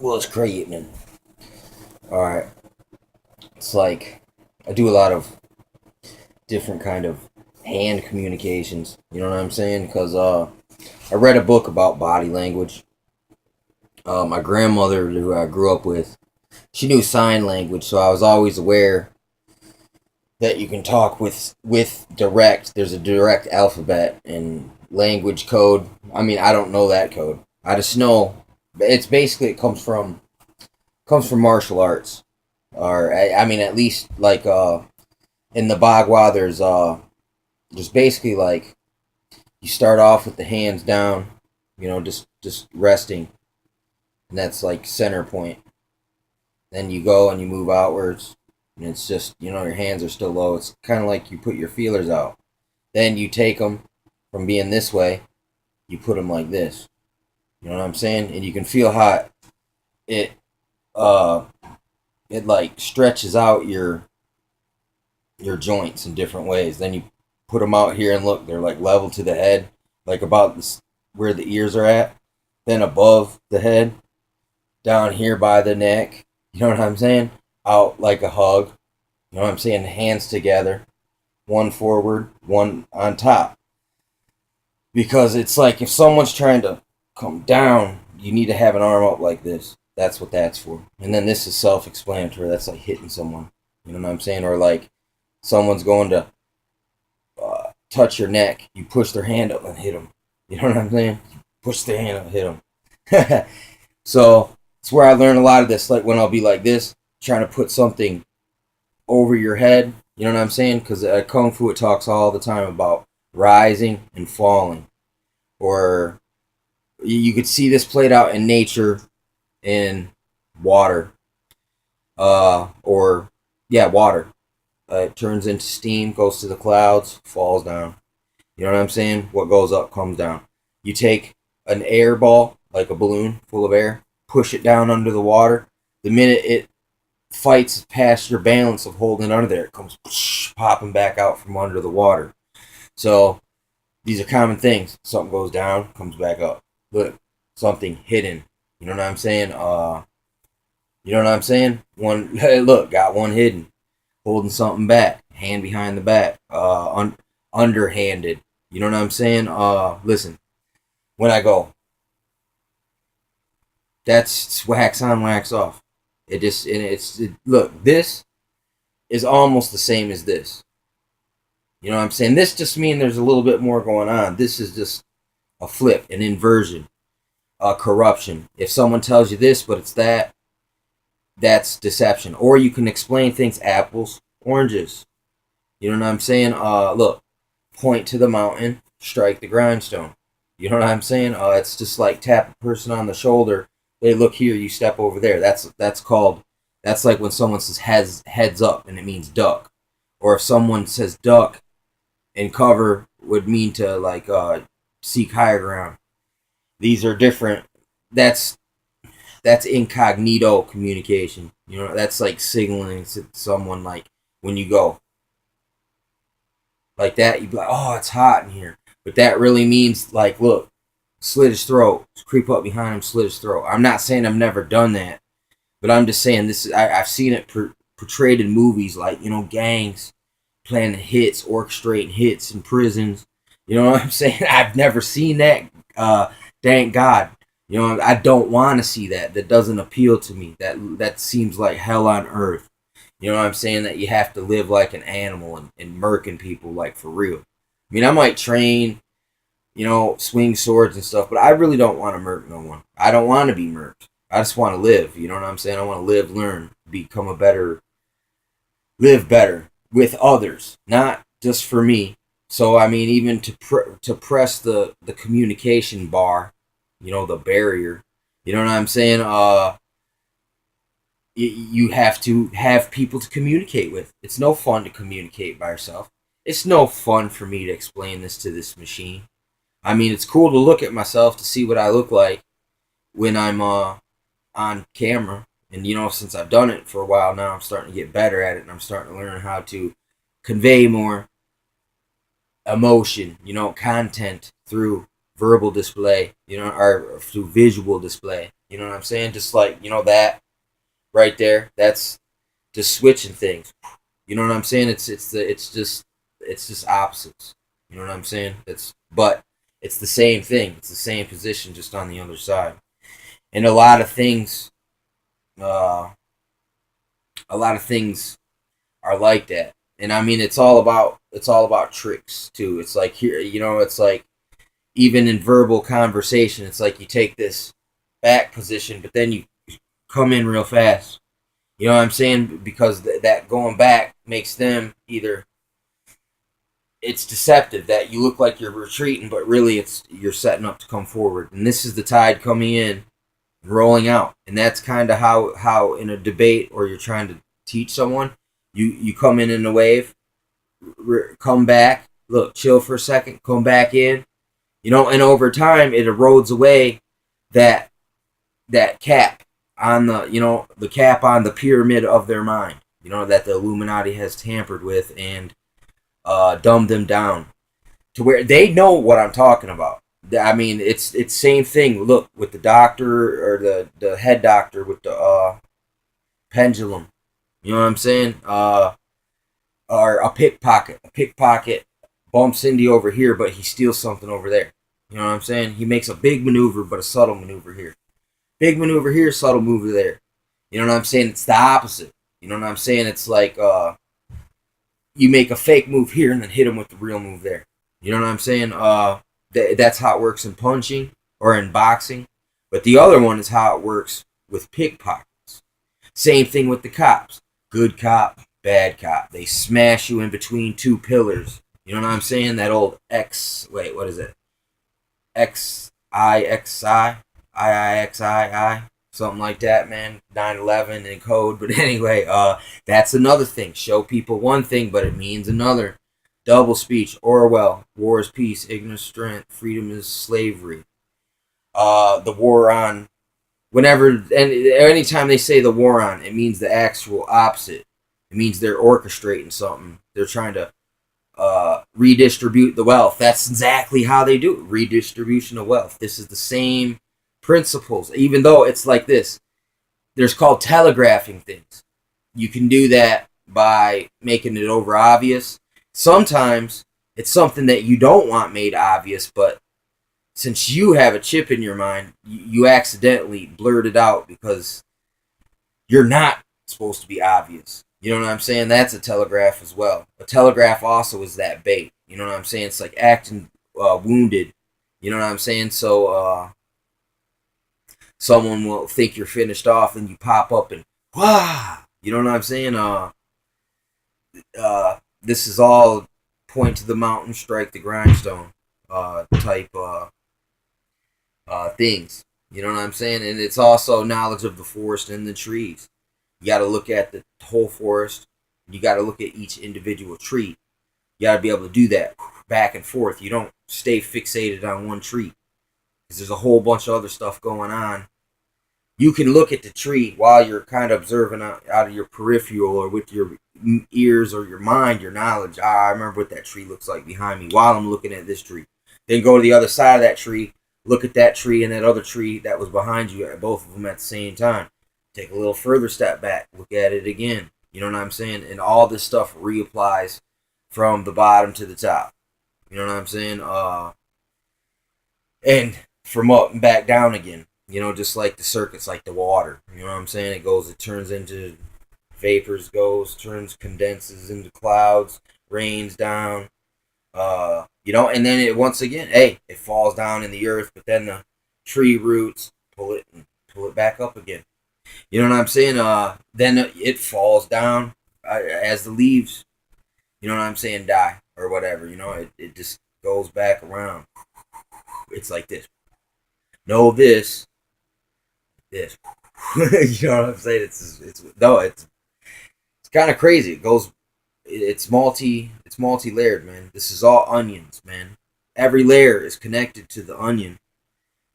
Well, it's creating. All right. It's like I do a lot of different kind of hand communications. You know what I'm saying? Because I read a book about body language. My grandmother, who I grew up with, she knew sign language, so I was always aware that you can talk with direct. There's a direct alphabet and language code. I mean, I don't know that code. I just know it's basically it comes from martial arts, or I mean, at least like in the Bagua, there's basically like you start off with the hands down, just resting, and that's like center point. Then you go and you move outwards, and it's just your hands are still low. It's kind of like you put your feelers out. Then you take them from being this way, you put them like this. You know what I'm saying? And you can feel how it uh it like stretches out your joints in different ways. Then you put them out here and look, they're like level to the head, like about this, where the ears are at. Then above the head, down here by the neck. You know what I'm saying? Out like a hug. You know what I'm saying? Hands together, one forward, one on top. Because it's like if someone's trying to come down, you need to have an arm up like this. That's what that's for. And then this is self-explanatory. That's like hitting someone. You know what I'm saying? Or like someone's going to touch your neck. You push their hand up and hit them. You know what I'm saying? Push their hand up and hit them. So it's where I learn a lot of this. Like when I'll be like this, trying to put something over your head. You know what I'm saying? Because Kung Fu, it talks all the time about rising and falling. Or you could see this played out in nature, in water. Or, yeah, water. It turns into steam, goes to the clouds, falls down. You know what I'm saying? What goes up comes down. You take an air ball, like a balloon full of air, push it down under the water. The minute it fights past your balance of holding it under there, it comes popping back out from under the water. So these are common things. Something goes down, comes back up. Look, something hidden. You know what I'm saying? You know what I'm saying? One look, got one hidden, holding something back, hand behind the back, underhanded. You know what I'm saying? Listen, when I go, that's wax on, wax off. It just and look. This is almost the same as this. You know what I'm saying? This just means there's a little bit more going on. This is just a flip, an inversion, a corruption. If someone tells you this, but it's that, that's deception. Or you can explain things apples, oranges. You know what I'm saying? Look, point to the mountain, strike the grindstone. You know what I'm saying? It's just like tap a person on the shoulder. Hey, look here, you step over there. That's like when someone says heads up and it means duck. Or if someone says duck and cover would mean to like seek higher ground. These are different. That's incognito communication. You know, that's like signaling to someone like when you go like that, you'd be like, oh, it's hot in here. But that really means like, look, slit his throat, creep up behind him, slit his throat. I'm not saying I've never done that, but I'm just saying this is I've seen it portrayed in movies like gangs planning hits, orchestrating hits in prisons. You know what I'm saying? I've never seen that. Thank God. You know, I don't want to see that. That doesn't appeal to me. That seems like hell on earth. You know what I'm saying? That you have to live like an animal and murking people like for real. I mean, I might train, swing swords and stuff, but I really don't want to murk no one. I don't want to be murked. I just want to live. You know what I'm saying? I want to live, learn, live better with others, not just for me. So I mean, even to press the communication bar, the barrier. You know what I'm saying? You have to have people to communicate with. It's no fun to communicate by yourself. It's no fun for me to explain this to this machine. I mean, it's cool to look at myself to see what I look like when I'm on camera. And, since I've done it for a while now, I'm starting to get better at it. And I'm starting to learn how to convey more emotion, content through verbal display, or through visual display. You know what I'm saying? Just like, that right there. That's just switching things. You know what I'm saying? It's just opposites. You know what I'm saying? But it's the same thing. It's the same position, just on the other side. And uh, a lot of things are like that. And I mean, it's all about tricks too. It's like here, it's like even in verbal conversation, it's like you take this back position, but then you come in real fast. You know what I'm saying? Because that going back makes them either it's deceptive that you look like you're retreating, but really you're setting up to come forward. And this is the tide coming in, rolling out, and that's kind of how in a debate or you're trying to teach someone, you come in a wave, come back, look, chill for a second, come back in, and over time it erodes away that cap on the cap on the pyramid of their mind, that the Illuminati has tampered with and dumbed them down to where they know what I'm talking about. I mean, it's same thing. Look, with the doctor or the head doctor with the pendulum. You know what I'm saying? Or a pickpocket. A pickpocket bumps Indy over here, but he steals something over there. You know what I'm saying? He makes a big maneuver, but a subtle maneuver here. Big maneuver here, subtle maneuver there. You know what I'm saying? It's the opposite. You know what I'm saying? It's like you make a fake move here and then hit him with the real move there. You know what I'm saying? That's how it works in punching or in boxing. But the other one is how it works with pickpockets. Same thing with the cops. Good cop, bad cop. They smash you in between two pillars. You know what I'm saying? That old what is it? XIXI, something like that, man. 9/11 in code. But anyway, that's another thing. Show people one thing, but it means another. Double speech. Orwell. War is peace. Ignorance strength. Freedom is slavery. The war on. Whenever and anytime they say the war on, it means the actual opposite. It means they're orchestrating something. They're trying to redistribute the wealth. That's exactly how they do it. Redistribution of wealth. This is the same principles, even though it's like this. There's called telegraphing things. You can do that by making it over obvious. Sometimes it's something that you don't want made obvious, but since you have a chip in your mind, you accidentally blurt it out because you're not supposed to be obvious. You know what I'm saying? That's a telegraph as well. A telegraph also is that bait. You know what I'm saying? It's like acting wounded. You know what I'm saying? So someone will think you're finished off, and you pop up and wah. You know what I'm saying? This is all point to the mountain, strike the grindstone type things. You know what I'm saying? And it's also knowledge of the forest and the trees. You got to look at the whole forest. You got to look at each individual tree. You got to be able to do that back and forth. You don't stay fixated on one tree because there's a whole bunch of other stuff going on. You can look at the tree while you're kind of observing out of your peripheral or with your ears or your mind, your knowledge. I remember what that tree looks like behind me while I'm looking at this tree. Then go to the other side of that tree, look at that tree and that other tree that was behind you, both of them at the same time. Take a little further step back, look at it again. You know what I'm saying? And all this stuff reapplies from the bottom to the top. You know what I'm saying? And from up and back down again. Just like the circuits, like the water. You know what I'm saying? It turns into vapors, condenses into clouds, rains down. And then once again, it falls down in the earth, but then the tree roots pull it back up again. You know what I'm saying? Then it falls down as the leaves, you know what I'm saying, die or whatever. It just goes back around. It's like this. Know this. You know what I'm saying? It's kind of crazy. It's multi-layered, man. This is all onions, man. Every layer is connected to the onion.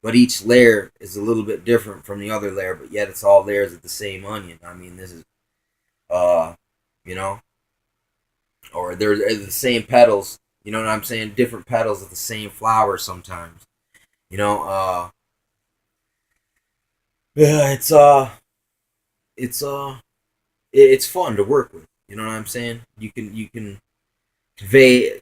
But each layer is a little bit different from the other layer, but yet it's all layers of the same onion. I mean, this is, you know, or they're the same petals. You know what I'm saying? Different petals of the same flower sometimes. You know, Yeah, it's it's fun to work with. You know what I'm saying? You can you can convey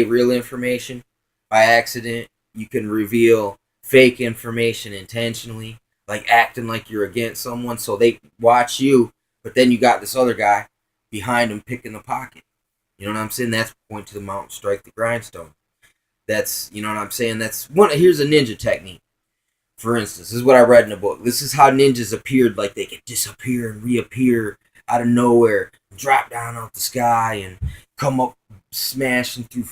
real information by accident. You can reveal fake information intentionally, like acting like you're against someone so they watch you, but then you got this other guy behind him picking the pocket. You know what I'm saying? That's point to the mountain, strike the grindstone. That's, you know what I'm saying? That's one. Here's a ninja technique. For instance, this is what I read in a book. This is how ninjas appeared, like they could disappear and reappear out of nowhere, drop down out the sky, and come up smashing through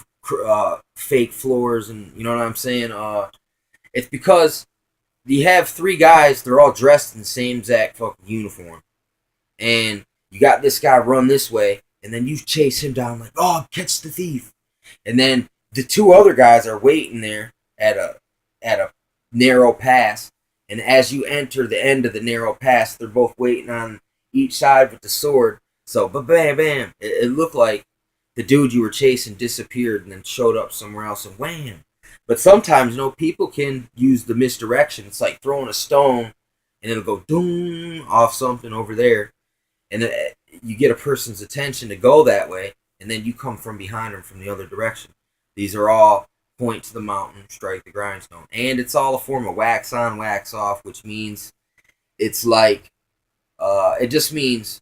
fake floors, and you know what I'm saying. It's because you have three guys. They're all dressed in the same exact fucking uniform, and you got this guy run this way, and then you chase him down like, oh, catch the thief, and then the two other guys are waiting there at a narrow pass, and as you enter the end of the narrow pass, they're both waiting on each side with the sword. So, but bam, bam, it looked like the dude you were chasing disappeared and then showed up somewhere else, and wham. But sometimes, you know, people can use the misdirection. It's like throwing a stone, and it'll go doom off something over there, and you get a person's attention to go that way, and then you come from behind them from the other direction. These are all point to the mountain, strike the grindstone, and it's all a form of wax on, wax off, which means it's like it just means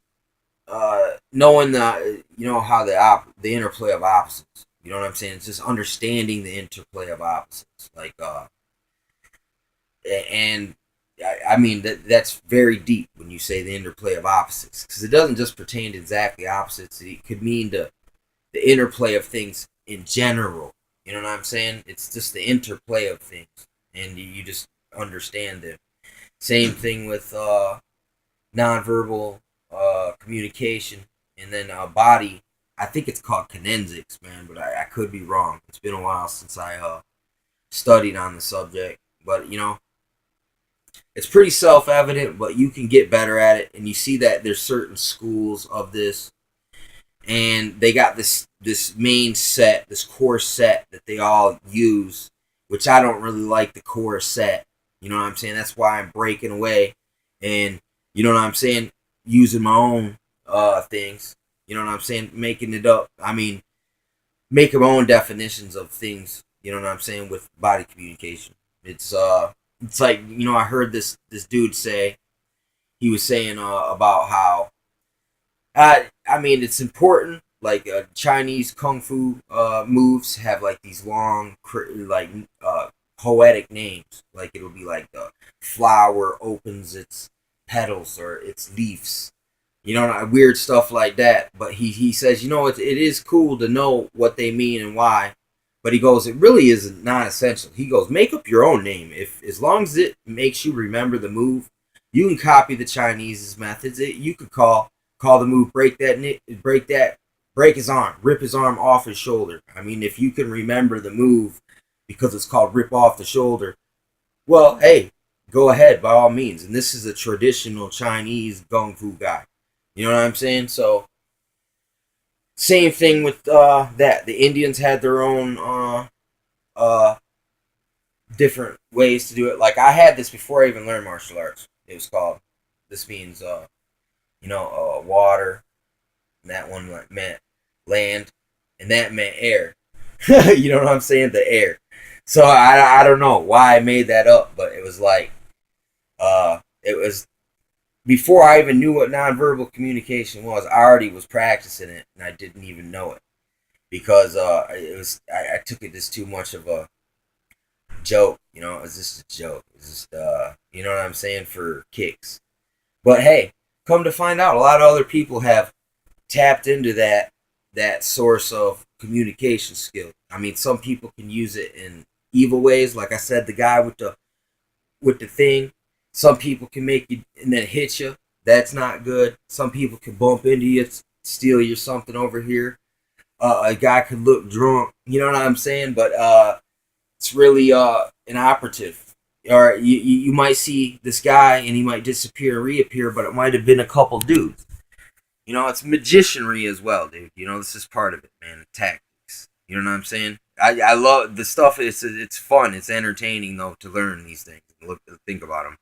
knowing the you know how the interplay of opposites. You know what I'm saying? It's just understanding the interplay of opposites, like and I mean that's very deep when you say the interplay of opposites, because it doesn't just pertain to exactly opposites. It could mean the interplay of things in general. You know what I'm saying? It's just the interplay of things, and you just understand it. Same thing with nonverbal communication, and then body. I think it's called kinesics, man, but I could be wrong. It's been a while since I studied on the subject, but you know, it's pretty self-evident, but you can get better at it, and you see that there's certain schools of this, and they got this main set, this core set that they all use, which I don't really like the core set. You know what I'm saying? That's why I'm breaking away, and you know what I'm saying, using my own things. You know what I'm saying? Making it up. I mean, making my own definitions of things. You know what I'm saying with body communication. It's like, you know, I heard this dude say, he was saying about how I mean, it's important. Like Chinese kung fu moves have like these long, like poetic names. Like it'll be like the flower opens its petals or its leaves. You know, weird stuff like that. But he says, you know, it is cool to know what they mean and why. But he goes, it really is not essential. He goes, make up your own name. If as long as it makes you remember the move, you can copy the Chinese methods. You could call the move, break his arm, rip his arm off his shoulder. I mean, if you can remember the move because it's called rip off the shoulder, well, hey, go ahead by all means. And this is a traditional Chinese kung fu guy. You know what I'm saying? So same thing with that. The Indians had their own uh, different ways to do it. Like I had this before I even learned martial arts. It was called. This means you know, water. And that one meant land, and that meant air. You know what I'm saying? The air. So I don't know why I made that up, but it was like it was before I even knew what nonverbal communication was. I already was practicing it, and I didn't even know it because it was I took it as too much of a joke. You know, it was just a joke. It's just you know what I'm saying, for kicks. But hey, come to find out, a lot of other people have tapped into that source of communication skill. I mean, some people can use it in evil ways, like I said, the guy with the thing. Some people can make you and then hit you. That's not good. Some people can bump into you, steal you something over here. A guy could look drunk. You know what I'm saying? But it's really an operative. Or you might see this guy and he might disappear and reappear, but it might have been a couple dudes. You know, it's magicianry as well, dude. You know, this is part of it, man. Tactics. You know what I'm saying? I love the stuff. It's fun. It's entertaining though to learn these things and think about them.